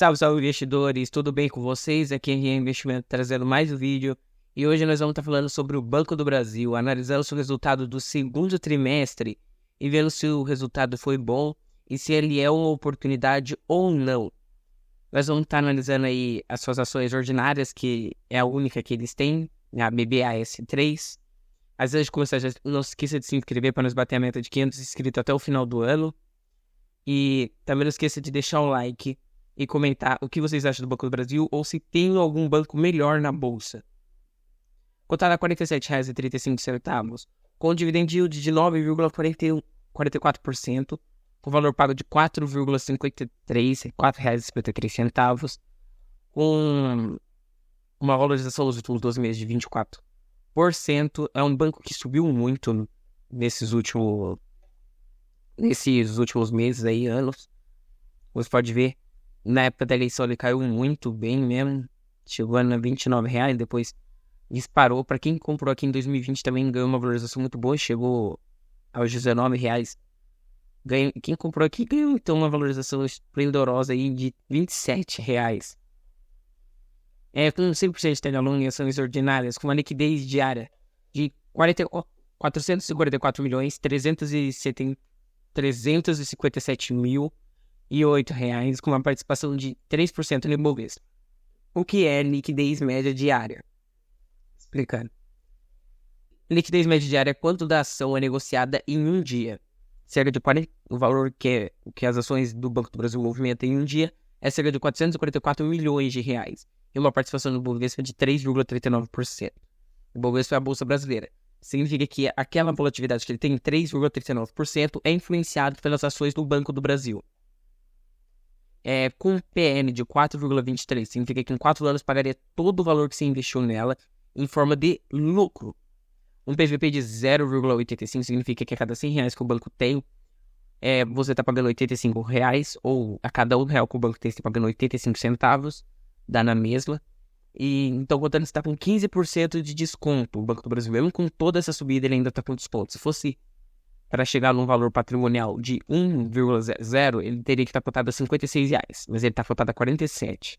Salve, salve investidores, tudo bem com vocês? Aqui é RN Investimento trazendo mais um vídeo e hoje nós vamos estar falando sobre o Banco do Brasil, analisando o resultado do segundo trimestre e vendo se o resultado foi bom e se ele é uma oportunidade ou não. Nós vamos estar analisando aí as suas ações ordinárias, que é a única que eles têm, a BBAS3. Às vezes de começar, não se esqueça de se inscrever para nos bater a meta de 500 inscritos até o final do ano. E também não esqueça de deixar um like e comentar o que vocês acham do Banco do Brasil ou se tem algum banco melhor na bolsa. Cotada a R$ 47,35, com dividend yield de 9,44%, com valor pago de R$ 4,53, com uma valorização nos últimos 12 meses de 24%. É um banco que subiu muito nesses últimos meses aí, anos. Você pode ver, na época da eleição ele caiu muito bem mesmo, chegou a R$29, depois disparou. Para quem comprou aqui em 2020 também ganhou uma valorização muito boa, chegou aos R$19. Quem comprou aqui ganhou então uma valorização esplendorosa aí de R$27. Com 100% de taxa longa em ações ordinárias, com uma liquidez diária de 454.357.008, com uma participação de 3% no Ibovespa. O que é liquidez média diária? Explicando. Liquidez média diária é quanto da ação é negociada em um dia. Cerca de o valor que as ações do Banco do Brasil movimentam em um dia é cerca de R$444 milhões. E uma participação no Ibovespa de 3,39%. O Ibovespa é a bolsa brasileira. Significa que aquela volatilidade que ele tem, 3,39%, é influenciado pelas ações do Banco do Brasil. Com PN de 4,23, significa que em 4 anos pagaria todo o valor que você investiu nela em forma de lucro. Um PVP de 0,85 significa que a cada R$100 que o banco tem, você está pagando R$85, ou a cada R$1 que o banco tem, você está pagando 85 centavos, dá na mesma. E então, contando, você está com 15% de desconto. O Banco do Brasil, mesmo com toda essa subida, ele ainda está com desconto. Se fosse para chegar num valor patrimonial de 1,0, ele teria que estar cotado a R$56, mas ele está cotado a 47.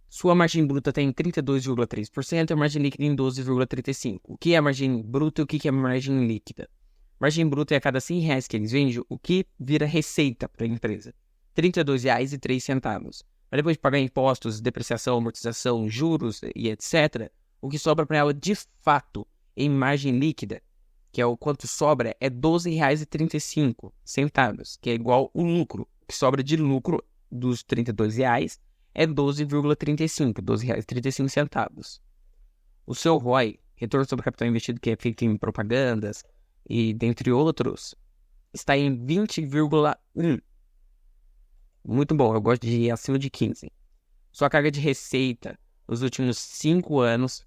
Sua margem bruta está em 32,3% e a margem líquida em 12,35%. O que é a margem bruta e o que é a margem líquida? Margem bruta é a cada R$100 que eles vendem, o que vira receita para a empresa. R$32,03. Mas depois de pagar impostos, depreciação, amortização, juros e etc., o que sobra para ela de fato em margem líquida, que é o quanto sobra, é R$12,35, que é igual o lucro. O que sobra de lucro dos R$32 é 12,35, R$12,35. O seu ROI, retorno sobre capital investido, que é feito em propagandas e dentre outros, está em 20,1. Muito bom, eu gosto de ir acima de 15. Sua carga de receita nos últimos 5 anos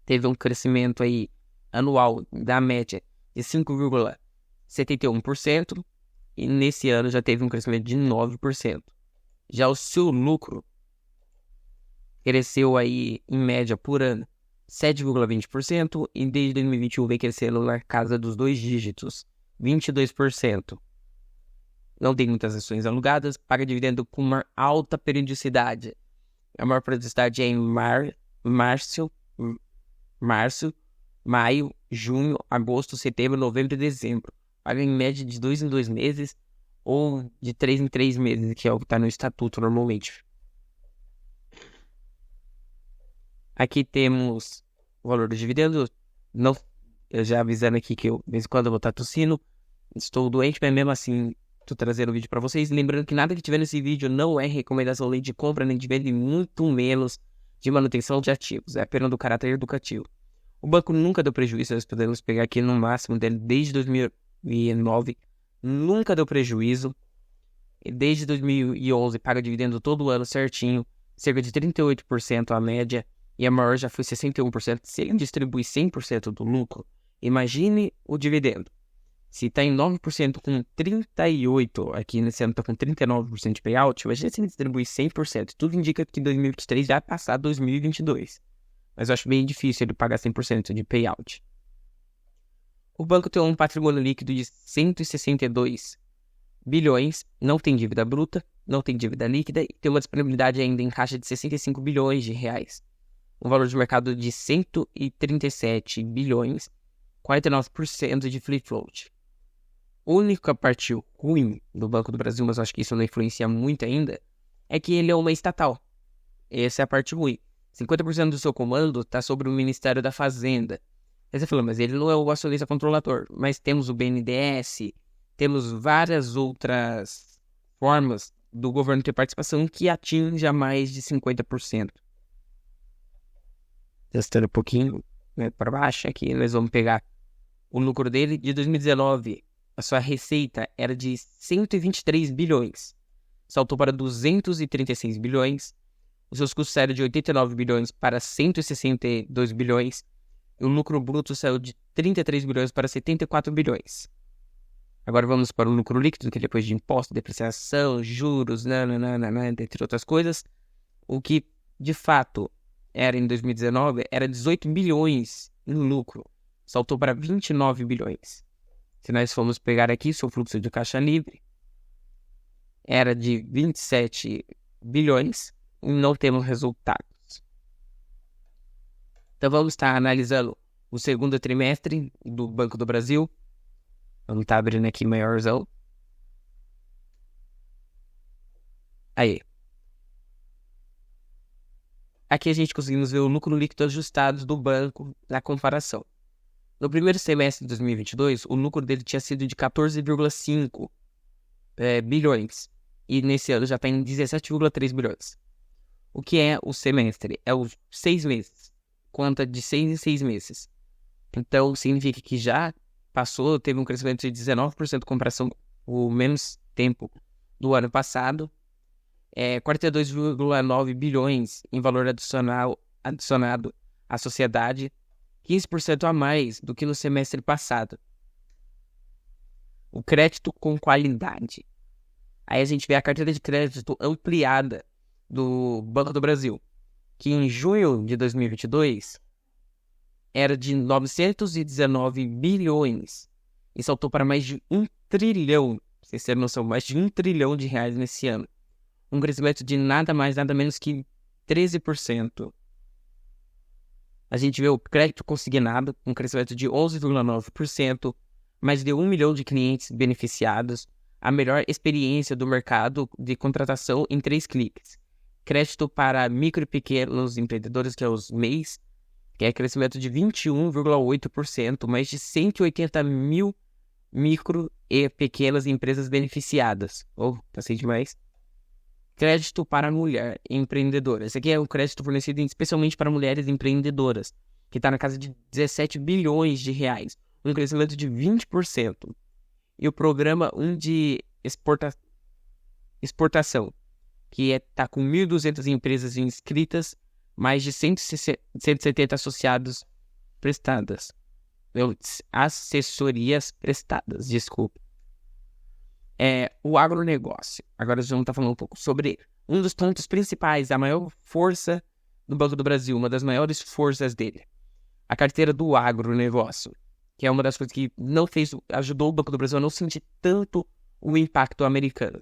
teve um crescimento aí anual da média de 5,71% e nesse ano já teve um crescimento de 9%. Já o seu lucro cresceu aí em média por ano 7,20% e desde 2021 vem crescendo na casa dos 2 dígitos, 22%. Não tem muitas ações alugadas, paga dividendo com uma alta periodicidade. A maior periodicidade é em março, maio, junho, agosto, setembro, novembro e dezembro. Paga em média de 2 em 2 meses ou de 3 em 3 meses, que é o que está no estatuto normalmente. Aqui temos o valor do dividendo. Não, eu já avisando aqui que eu, de vez em quando eu vou estar tossindo. Estou doente, mas mesmo assim estou trazendo o vídeo para vocês. Lembrando que nada que tiver nesse vídeo não é recomendação nem de compra, nem de venda, e muito menos de manutenção de ativos. É apenas do caráter educativo. O banco nunca deu prejuízo. Nós podemos pegar aqui no máximo dele desde 2009. Nunca deu prejuízo. E desde 2011 paga dividendo todo ano certinho. Cerca de 38% a média. E a maior já foi 61%. Se ele distribui 100% do lucro, imagine o dividendo. Se está em 9% com 38%, aqui nesse ano está com 39% de payout, imagina se ele distribui 100%. Tudo indica que 2023 vai passar 2022. Mas eu acho bem difícil ele pagar 100% de payout. O banco tem um patrimônio líquido de 162 bilhões, não tem dívida bruta, não tem dívida líquida e tem uma disponibilidade ainda em caixa de 65 bilhões de reais. Um valor de mercado de 137 bilhões, 49% de free float. A única parte ruim do Banco do Brasil, mas eu acho que isso não influencia muito ainda, é que ele é uma estatal. Essa é a parte ruim. 50% do seu comando está sobre o Ministério da Fazenda. Aí você fala, mas ele não é o acionista controlador. Mas temos o BNDES, temos várias outras formas do governo ter participação que atinja mais de 50%. Testando um pouquinho, né, para baixo aqui, nós vamos pegar o lucro dele de 2019. A sua receita era de 123 bilhões. Saltou para 236 bilhões. Os seus custos saíram de 89 bilhões para 162 bilhões. E o lucro bruto saiu de 33 bilhões para 74 bilhões. Agora vamos para o lucro líquido, que depois de imposto, depreciação, juros, entre outras coisas. O que, de fato, era em 2019, era 18 bilhões em lucro. Saltou para 29 bilhões. Se nós formos pegar aqui seu fluxo de caixa livre, era de 27 bilhões e não temos resultados. Então vamos estar analisando o segundo trimestre do Banco do Brasil. Vamos estar abrindo aqui maiorzão. Aí. Aqui a gente conseguimos ver o lucro líquido ajustado do banco na comparação. No primeiro semestre de 2022, o lucro dele tinha sido de 14,5 bilhões. E nesse ano já está em 17,3 bilhões. O que é o semestre? É os 6 meses. Conta de 6 em 6 meses. Então, significa que já passou, teve um crescimento de 19% em comparação com o menos tempo do ano passado. 42,9 bilhões em valor adicionado à sociedade. 15% a mais do que no semestre passado. O crédito com qualidade. Aí a gente vê a carteira de crédito ampliada do Banco do Brasil, que em junho de 2022 era de 919 bilhões e saltou para mais de 1 trilhão, pra vocês terem noção, mais de 1 trilhão de reais nesse ano. Um crescimento de nada mais, nada menos que 13%. A gente vê o crédito consignado, um crescimento de 11,9%, mais de 1 milhão de clientes beneficiados, a melhor experiência do mercado de contratação em 3 cliques. Crédito para micro e pequenos empreendedores, que é os MEIs, que é crescimento de 21,8%, mais de 180 mil micro e pequenas empresas beneficiadas. Passei demais. Crédito para mulher empreendedora. Esse aqui é um crédito fornecido especialmente para mulheres empreendedoras, que está na casa de 17 bilhões de reais, um crescimento de 20%. E o programa de exportação, que está com 1.200 empresas inscritas, mais de 170 associados prestadas. Assessorias prestadas, desculpa. O agronegócio. Agora nós vamos estar falando um pouco sobre um dos pontos principais, a maior força do Banco do Brasil, uma das maiores forças dele. A carteira do agronegócio, que é uma das coisas que ajudou o Banco do Brasil a não sentir tanto o impacto americano.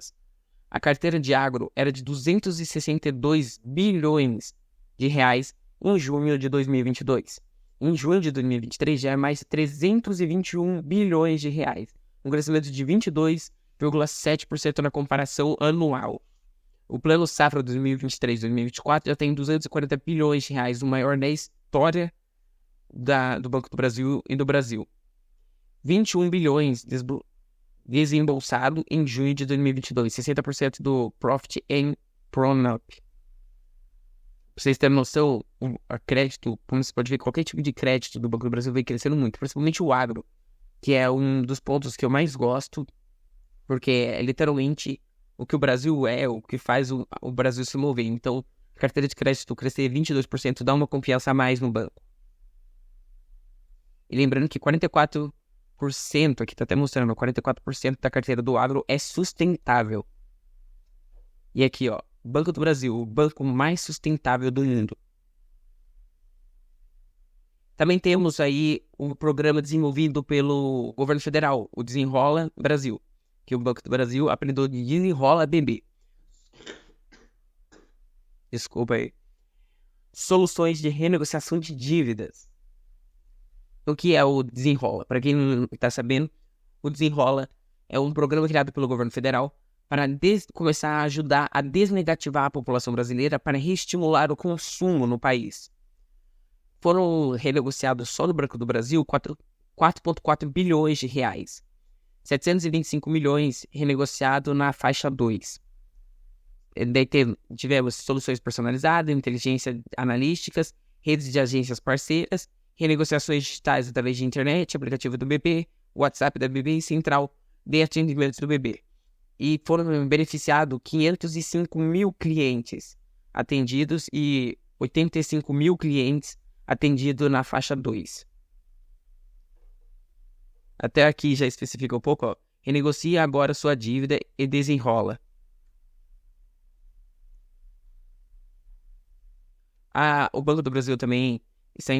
A carteira de agro era de 262 bilhões de reais em junho de 2022. Em junho de 2023 já é mais 321 bilhões de reais, um crescimento de 22,7% na comparação anual. O Plano Safra 2023-2024 já tem 240 bilhões de reais, o maior na história do Banco do Brasil e do Brasil. 21 bilhões desembolsado em junho de 2022, 60% do Profit and Pro-Up. Pra vocês terem noção, o crédito, como você pode ver, qualquer tipo de crédito do Banco do Brasil vem crescendo muito, principalmente o agro, que é um dos pontos que eu mais gosto, porque é literalmente o que o Brasil é, o que faz o Brasil se mover. Então, carteira de crédito crescer 22% dá uma confiança a mais no banco. E lembrando que 44%, aqui está até mostrando, 44% da carteira do agro é sustentável. E aqui, ó, Banco do Brasil, o banco mais sustentável do mundo. Também temos aí um programa desenvolvido pelo governo federal, o Desenrola Brasil, que o Banco do Brasil aprendeu de Desenrola BB. desculpa aí, soluções de renegociação de dívidas. O que é o Desenrola? Para quem não está sabendo, o Desenrola é um programa criado pelo governo federal para começar a ajudar a desnegativar a população brasileira para reestimular o consumo no país. Foram renegociados só no Banco do Brasil 4,4 bilhões de reais. 725 milhões renegociado na faixa 2. Daí tivemos soluções personalizadas, inteligência analíticas, redes de agências parceiras, renegociações digitais através de internet, aplicativo do BB, WhatsApp da BB e central de atendimentos do BB. E foram beneficiados 505 mil clientes atendidos e 85 mil clientes atendidos na faixa 2. Até aqui já especifica um pouco, ó. Renegocia agora sua dívida e desenrola. O Banco do Brasil também está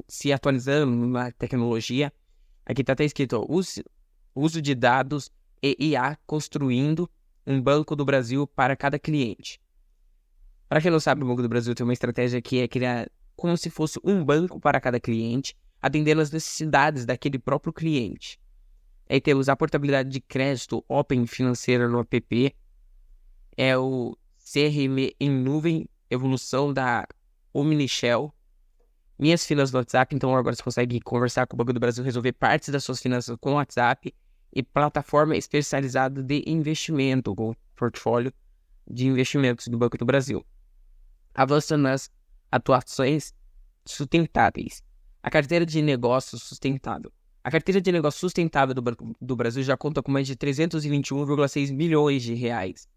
se atualizando na tecnologia. Aqui está até escrito, ó, uso de dados e IA construindo um Banco do Brasil para cada cliente. Para quem não sabe, o Banco do Brasil tem uma estratégia que é criar como se fosse um banco para cada cliente, atendendo às necessidades daquele próprio cliente. Aí temos a portabilidade de crédito Open Financeira no app, é o CRM em nuvem, evolução da Omnichannel, Minhas Finanças no WhatsApp, então agora você consegue conversar com o Banco do Brasil, resolver partes das suas finanças com o WhatsApp, e plataforma especializada de investimento, com portfólio de investimentos do Banco do Brasil. Avança nas atuações sustentáveis. A carteira de negócios sustentável. A carteira de negócios sustentável do Banco do Brasil já conta com mais de 321,6 milhões de reais.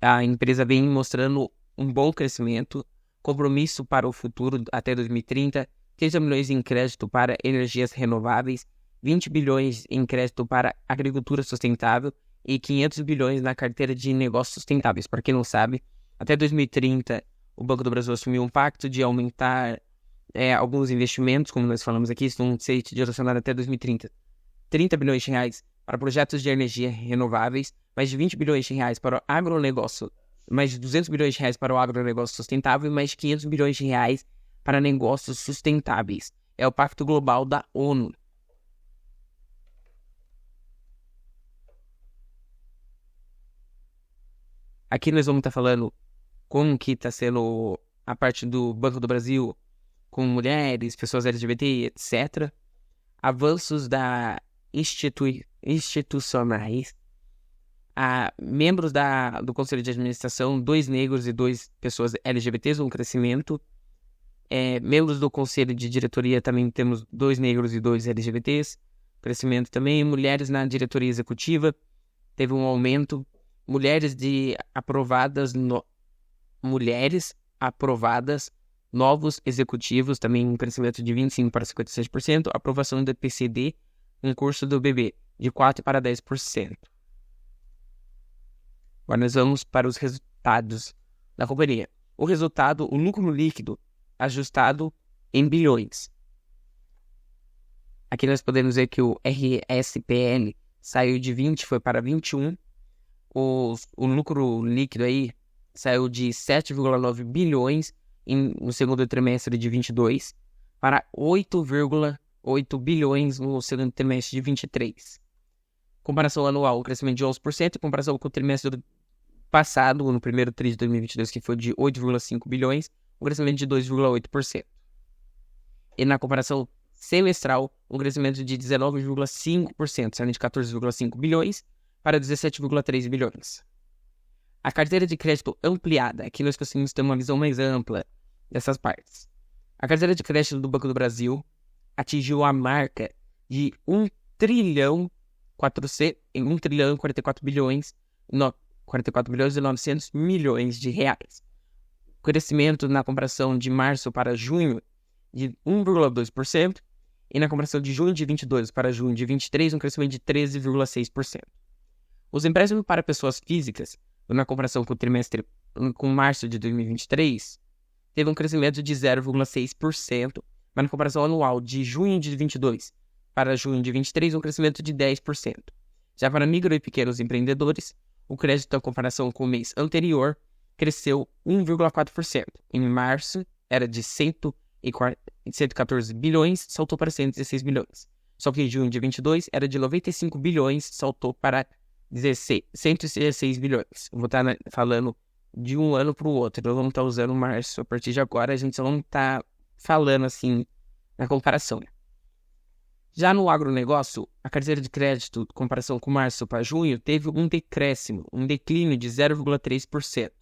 A empresa vem mostrando um bom crescimento, compromisso para o futuro até 2030, 30 milhões em crédito para energias renováveis, 20 bilhões em crédito para agricultura sustentável e 500 bilhões na carteira de negócios sustentáveis. Para quem não sabe, até 2030 o Banco do Brasil assumiu um pacto de aumentar alguns investimentos, como nós falamos aqui, vão ser direcionados até 2030. 30 bilhões de reais para projetos de energia renováveis, mais de 20 bilhões de reais para o agronegócio, mais de 200 bilhões de reais para o agronegócio sustentável e mais de 500 bilhões de reais para negócios sustentáveis. É o Pacto Global da ONU. Aqui nós vamos estar falando como que está sendo a parte do Banco do Brasil com mulheres, pessoas LGBT, etc. Avanços da institucionais. Membros do Conselho de Administração, 2 negros e 2 pessoas LGBTs, um crescimento. Membros do Conselho de Diretoria também temos 2 negros e 2 LGBTs, crescimento também. Mulheres na diretoria executiva, teve um aumento. Mulheres aprovadas, novos executivos, também um crescimento de 25% para 56%. Aprovação do PCD, um curso do BB, de 4% para 10%. Agora nós vamos para os resultados da companhia. O resultado, o lucro líquido, ajustado em bilhões. Aqui nós podemos ver que o RSPL saiu de 20, foi para 21. O lucro líquido aí saiu de 7,9 bilhões no segundo trimestre de 22 para 8,8 bilhões no segundo trimestre de 23. Comparação anual, um crescimento de 11%, em comparação com o trimestre passado, no primeiro tri de 2022, que foi de 8,5 bilhões, um crescimento de 2,8%. E na comparação semestral, um crescimento de 19,5%, saindo de 14,5 bilhões para 17,3 bilhões. A carteira de crédito ampliada, aqui nós conseguimos ter uma visão mais ampla dessas partes. A carteira de crédito do Banco do Brasil atingiu a marca de 1 trilhão e 44 bilhões e 900 milhões de reais. Crescimento na comparação de março para junho de 1,2% e na comparação de junho de 22 para junho de 23 um crescimento de 13,6%. Os empréstimos para pessoas físicas, na comparação com março de 2023, teve um crescimento de 0,6%, mas na comparação anual de junho de 22 para junho de 23, um crescimento de 10%. Já para micro e pequenos empreendedores, o crédito, em comparação com o mês anterior, cresceu 1,4%. Em março, era de 114 bilhões, saltou para 116 bilhões. Só que em junho de 22 era de 95 bilhões, saltou para 116 bilhões. Eu vou estar falando de um ano para o outro. Nós vamos estar usando março a partir de agora. A gente só não está falando assim na comparação. Já no agronegócio, a carteira de crédito, em comparação com março para junho, teve um decréscimo, um declínio de 0,3%.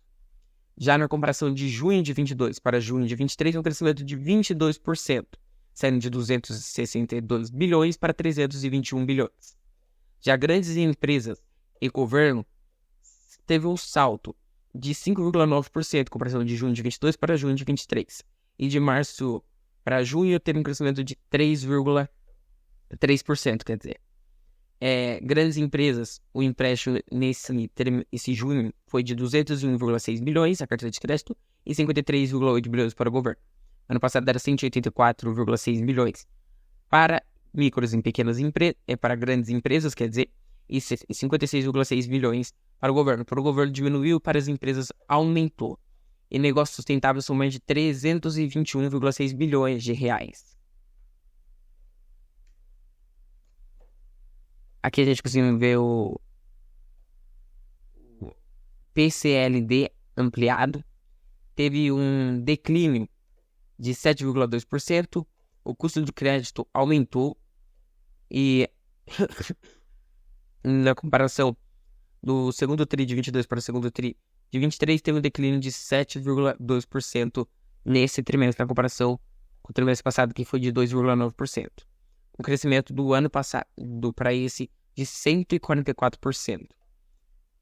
Já na comparação de junho de 22 para junho de 23, um crescimento de 22%, saindo de 262 bilhões para 321 bilhões. Já grandes empresas e governo teve um salto de 5,9% em comparação de junho de 22 para junho de 23. E de março para junho teve um crescimento de 3,3%, quer dizer. Grandes empresas, o empréstimo nesse junho foi de 201,6 bilhões, a carteira de crédito, e 53,8 bilhões para o governo. Ano passado era 184,6 bilhões para micros e pequenas empresas, para grandes empresas, quer dizer, e 56,6 bilhões para o governo. Para o governo diminuiu, para as empresas aumentou. E negócios sustentáveis são mais de 321,6 bilhões de reais. Aqui a gente consegue ver o PCLD ampliado. Teve um declínio de 7,2%. O custo do crédito aumentou. E na comparação do segundo TRI de 22 para o segundo TRI de 23, teve um declínio de 7,2% nesse trimestre, na comparação com o trimestre passado, que foi de 2,9%. O crescimento do ano passado para esse de 144%.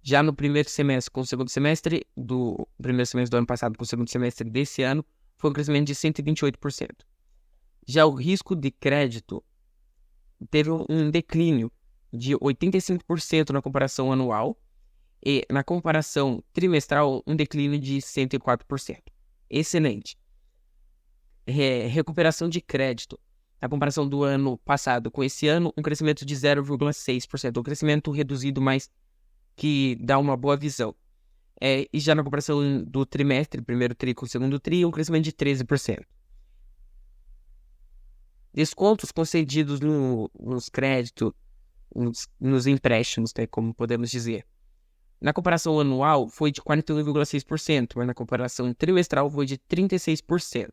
Já no primeiro semestre com o segundo semestre, do primeiro semestre do ano passado com o segundo semestre desse ano, foi um crescimento de 128%. Já o risco de crédito teve um declínio de 85% na comparação anual e na comparação trimestral um declínio de 104%. Excelente. Recuperação de crédito. Na comparação do ano passado com esse ano, um crescimento de 0,6%. Um crescimento reduzido, mas que dá uma boa visão. E já na comparação do trimestre, primeiro TRI com o segundo TRI, um crescimento de 13%. Descontos concedidos nos créditos, nos empréstimos, como podemos dizer. Na comparação anual foi de 41,6%, mas na comparação trimestral foi de 36%.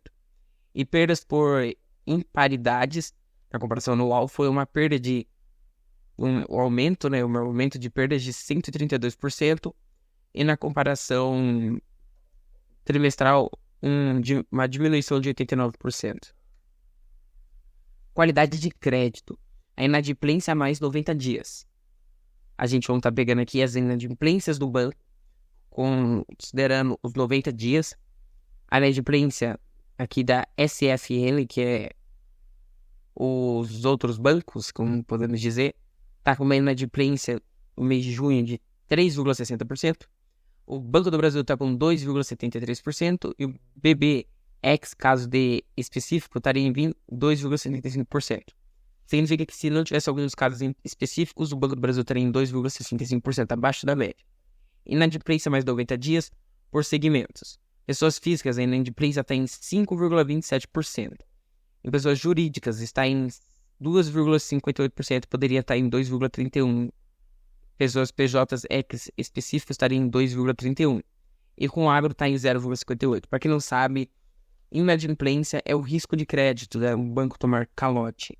E perdas por imparidades, na comparação anual, foi uma perda de um aumento de perdas de 132%, e na comparação trimestral, uma diminuição de 89%. Qualidade de crédito. A inadimplência a mais 90 dias. A gente vai estar pegando aqui as inadimplências do banco, considerando os 90 dias. A inadimplência aqui da SFL, que é os outros bancos, como podemos dizer, está com uma inadimplência no mês de junho de 3,60%. O Banco do Brasil está com 2,73% e o BBX, caso de específico, estaria em 2,75%. Significa que se não tivesse alguns casos específicos, o Banco do Brasil estaria em 2,65% abaixo da média. Inadimplência mais 90 dias por segmentos. Pessoas físicas, a inadimplência está em 5,27%. Em pessoas jurídicas está em 2,58%, poderia estar em 2,31%. Pessoas PJs específicas estariam em 2,31%. E com agro está em 0,58%. Para quem não sabe, inadimplência é o risco de crédito, o banco tomar calote.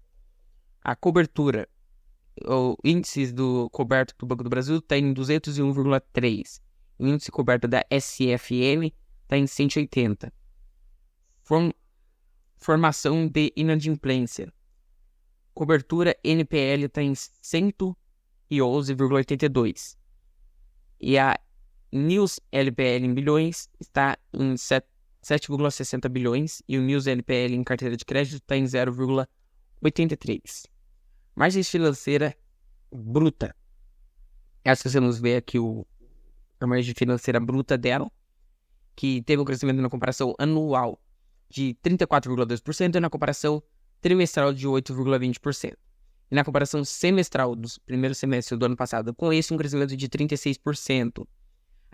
A cobertura, o índice do coberto do Banco do Brasil está em 201,3%. O índice coberto da SFM está em 180%. Formação de inadimplência. Cobertura NPL está em 111,82%. E a News LPL em bilhões está em 7,60 bilhões. E o News LPL em carteira de crédito está em 0,83%. Margem financeira bruta. Essa você nos vê aqui a margem financeira bruta dela, que teve um crescimento na comparação anual de 34,2% e na comparação trimestral de 8,20%. E na comparação semestral do primeiro semestre do ano passado com esse, um crescimento de 36%.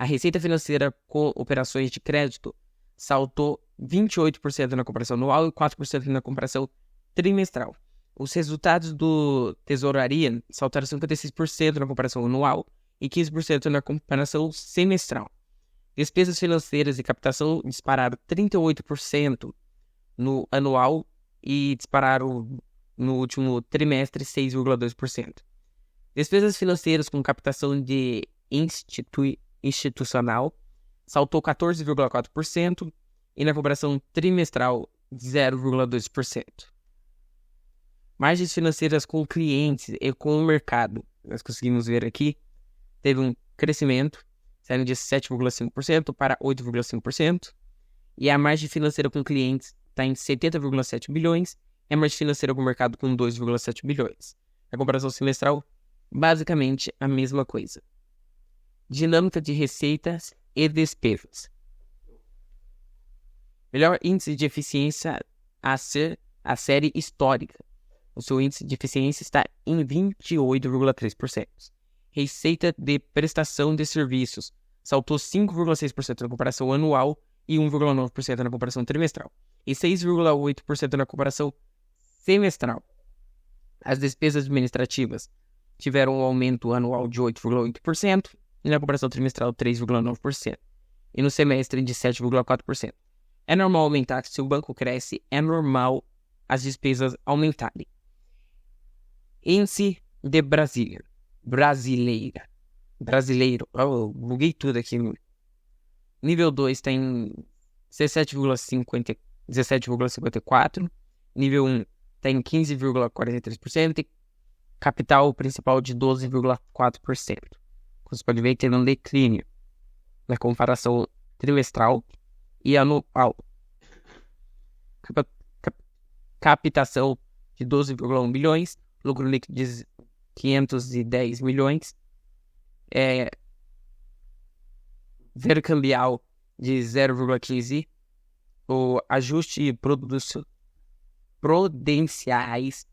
A receita financeira com operações de crédito saltou 28% na comparação anual e 4% na comparação trimestral. Os resultados do Tesouraria saltaram 56% na comparação anual e 15% na comparação semestral. Despesas financeiras e captação dispararam 38% no anual e dispararam no último trimestre 6,2%. Despesas financeiras com captação de institucional saltou 14,4% e na comparação trimestral 0,2%. Margens financeiras com clientes e com o mercado, nós conseguimos ver aqui, teve um crescimento, saindo de 7,5% para 8,5%, e a margem financeira com clientes está em 70,7 bilhões, e a margem financeira com o mercado com 2,7 bilhões. A comparação semestral, basicamente a mesma coisa. Dinâmica de receitas e despesas. Melhor índice de eficiência a série histórica. O seu índice de eficiência está em 28,3%. Receita de prestação de serviços saltou 5,6% na comparação anual e 1,9% na comparação trimestral. E 6,8% na comparação semestral. As despesas administrativas tiveram um aumento anual de 8,8% e na comparação trimestral 3,9%. E no semestre de 7,4%. É normal aumentar, se o banco cresce, é normal as despesas aumentarem. Índice de Brasileiro. Oh, buguei tudo aqui. Nível 2 está em 17,54. Nível 1 está em 15,43%. E capital principal de 12,4%. Você pode ver que tem um declínio na comparação trimestral e anual. Captação de 12,1 bilhões. Lucro líquido de 510 milhões. Zero cambial de 0,15. O ajuste prudenciais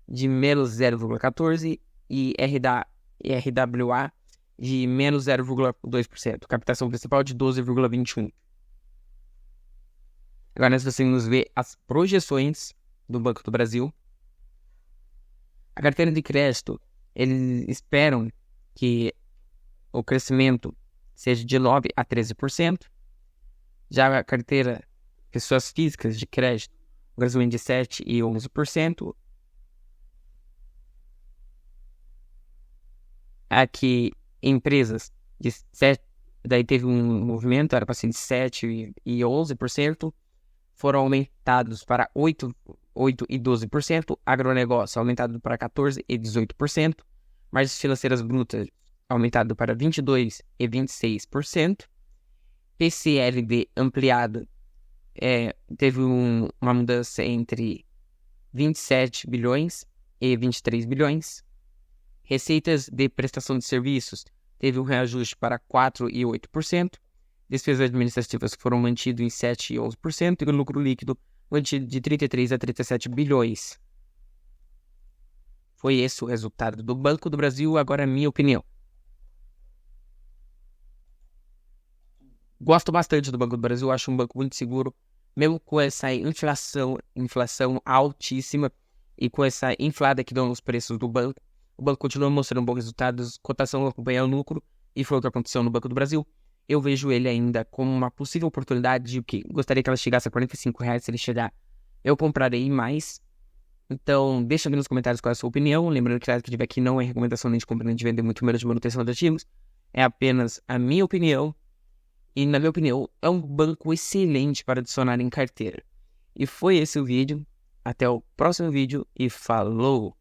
de menos 0,14 e RWA de menos 0,2%. Captação principal de 12,21. Agora nós vamos ver as projeções do Banco do Brasil. A carteira de crédito, eles esperam que o crescimento seja de 9% a 13%. Já a carteira pessoas físicas de crédito, o crescimento de 7% e 11%. Aqui, empresas de 7%, daí teve um movimento, era para ser de 7% e 11%, foram aumentados para 8% e 12%, agronegócio aumentado para 14% e 18%, margens financeiras brutas aumentado para 22% e 26%, PCLD ampliado teve uma mudança entre 27 bilhões e 23 bilhões, receitas de prestação de serviços teve um reajuste para 4% e 8%, despesas administrativas foram mantidas em 7% e 11%, e o lucro líquido mantido de 33 a 37 bilhões. Foi esse o resultado do Banco do Brasil. Agora a minha opinião. Gosto bastante do Banco do Brasil, acho um banco muito seguro, mesmo com essa inflação altíssima e com essa inflada que dão os preços do banco. O banco continua mostrando bons resultados, cotação acompanhando o lucro, e foi o que aconteceu no Banco do Brasil. Eu vejo ele ainda como uma possível oportunidade de que gostaria que ela chegasse a R$45. Se ele chegar, eu comprarei mais. Então, deixa aqui nos comentários qual é a sua opinião. Lembrando que que tiver aqui não é recomendação nem de compra nem de vender, muito menos de manutenção de ativos. É apenas a minha opinião. E, na minha opinião, é um banco excelente para adicionar em carteira. E foi esse o vídeo. Até o próximo vídeo e falou!